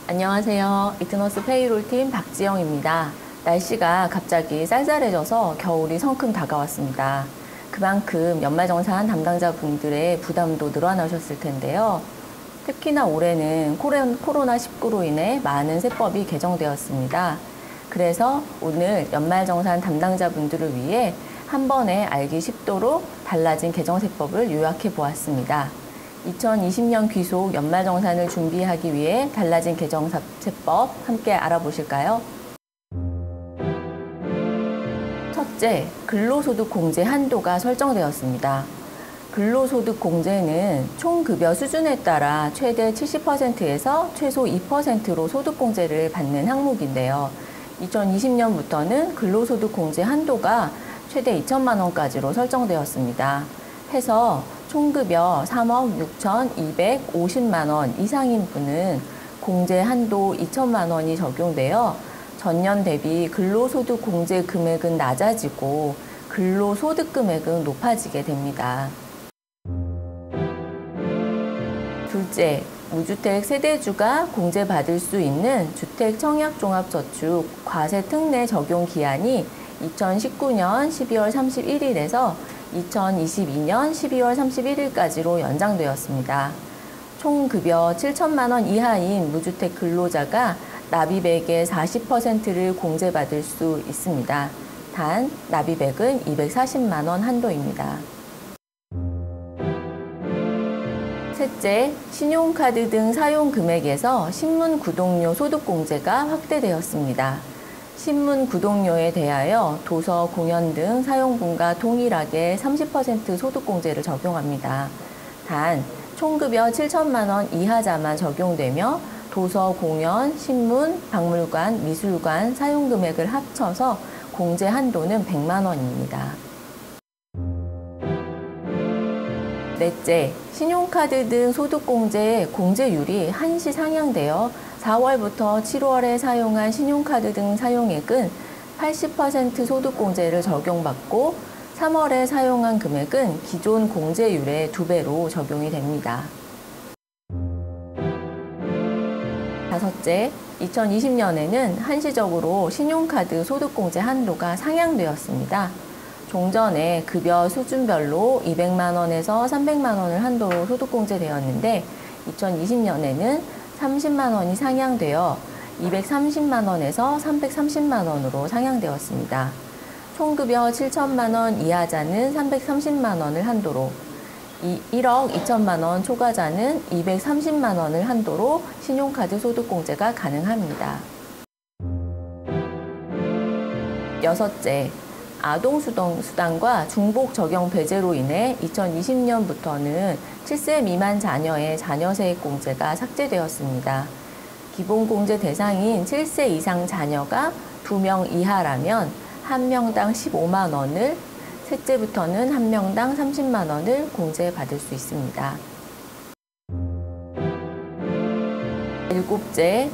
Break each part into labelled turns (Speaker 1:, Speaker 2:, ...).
Speaker 1: 안녕하세요. 이트너스 페이롤팀 박지영입니다. 날씨가 갑자기 쌀쌀해져서 겨울이 성큼 다가왔습니다. 그만큼 연말정산 담당자분들의 부담도 늘어나셨을 텐데요. 특히나 올해는 코로나19로 인해 많은 세법이 개정되었습니다. 그래서 오늘 연말정산 담당자분들을 위해 한 번에 알기 쉽도록 달라진 개정세법을 요약해 보았습니다. 2020년 귀속 연말정산을 준비하기 위해 달라진 개정세법 함께 알아보실까요? 첫째, 근로소득공제 한도가 설정되었습니다. 근로소득공제는 총급여 수준에 따라 최대 70%에서 최소 2%로 소득공제를 받는 항목인데요. 2020년부터는 근로소득공제 한도가 최대 2천만 원까지로 설정되었습니다. 해서 총급여 3억 6,250만 원 이상인 분은 공제 한도 2천만 원이 적용되어 전년 대비 근로소득 공제 금액은 낮아지고 근로소득 금액은 높아지게 됩니다. 둘째, 무주택 세대주가 공제받을 수 있는 주택청약종합저축 과세특례 적용 기한이 2019년 12월 31일에서 2022년 12월 31일까지로 연장되었습니다. 총 급여 7천만 원 이하인 무주택 근로자가 납입액의 40%를 공제받을 수 있습니다. 단, 납입액은 240만 원 한도입니다. 셋째, 신용카드 등 사용 금액에서 신문 구독료 소득공제가 확대되었습니다. 신문 구독료에 대하여 도서, 공연 등 사용분과 동일하게 30% 소득공제를 적용합니다. 단, 총급여 7천만 원 이하자만 적용되며 도서, 공연, 신문, 박물관, 미술관 사용금액을 합쳐서 공제 한도는 100만 원입니다. 넷째, 신용카드 등 소득공제 공제율이 한시 상향되어 4월부터 7월에 사용한 신용카드 등 사용액은 80% 소득공제를 적용받고 3월에 사용한 금액은 기존 공제율의 2배로 적용이 됩니다. 다섯째, 2020년에는 한시적으로 신용카드 소득공제 한도가 상향되었습니다. 종전에 급여 수준별로 200만 원에서 300만 원을 한도로 소득공제되었는데 2020년에는 30만 원이 상향되어 230만 원에서 330만 원으로 상향되었습니다. 총급여 7천만 원 이하자는 330만 원을 한도로 1억 2천만 원 초과자는 230만 원을 한도로 신용카드 소득공제가 가능합니다. 여섯째, 아동수당과 중복 적용 배제로 인해 2020년부터는 7세 미만 자녀의 자녀세액공제가 삭제되었습니다. 기본공제 대상인 7세 이상 자녀가 2명 이하라면 1명당 15만 원을, 셋째부터는 1명당 30만 원을 공제받을 수 있습니다. 일곱째,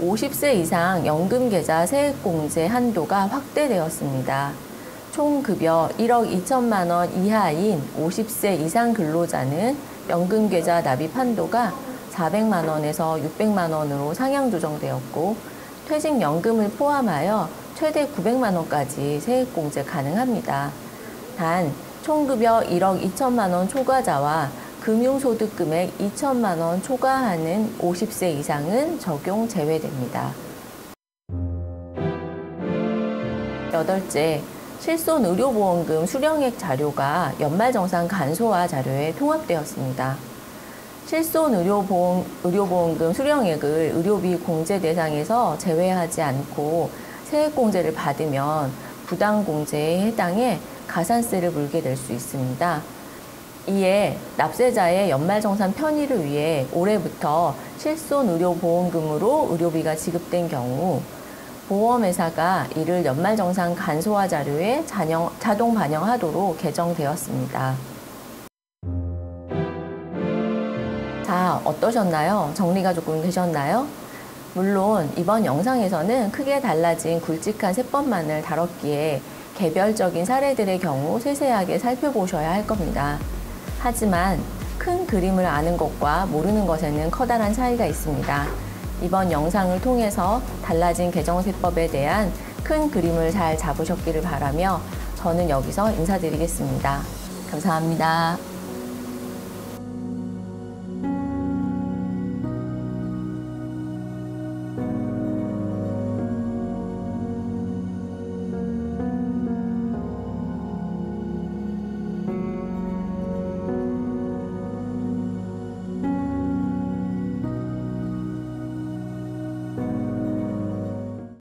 Speaker 1: 50세 이상 연금계좌 세액공제 한도가 확대되었습니다. 총 급여 1억 2천만 원 이하인 50세 이상 근로자는 연금계좌 납입 한도가 400만 원에서 600만 원으로 상향 조정되었고 퇴직연금을 포함하여 최대 900만 원까지 세액공제 가능합니다. 단, 총급여 1억 2천만 원 초과자와 금융소득 금액 2천만 원 초과하는 50세 이상은 적용 제외됩니다. 여덟째, 실손의료보험금 수령액 자료가 연말정산 간소화 자료에 통합되었습니다. 실손의료보험금 수령액을 의료비 공제 대상에서 제외하지 않고 세액공제를 받으면 부당공제에 해당해 가산세를 물게 될 수 있습니다. 이에 납세자의 연말정산 편의를 위해 올해부터 실손의료보험금으로 의료비가 지급된 경우 보험회사가 이를 연말정산 간소화 자료에 자동 반영하도록 개정되었습니다. 자, 어떠셨나요? 정리가 조금 되셨나요? 물론 이번 영상에서는 크게 달라진 굵직한 세법만을 다뤘기에 개별적인 사례들의 경우 세세하게 살펴보셔야 할 겁니다. 하지만 큰 그림을 아는 것과 모르는 것에는 커다란 차이가 있습니다. 이번 영상을 통해서 달라진 개정세법에 대한 큰 그림을 잘 잡으셨기를 바라며 저는 여기서 인사드리겠습니다. 감사합니다.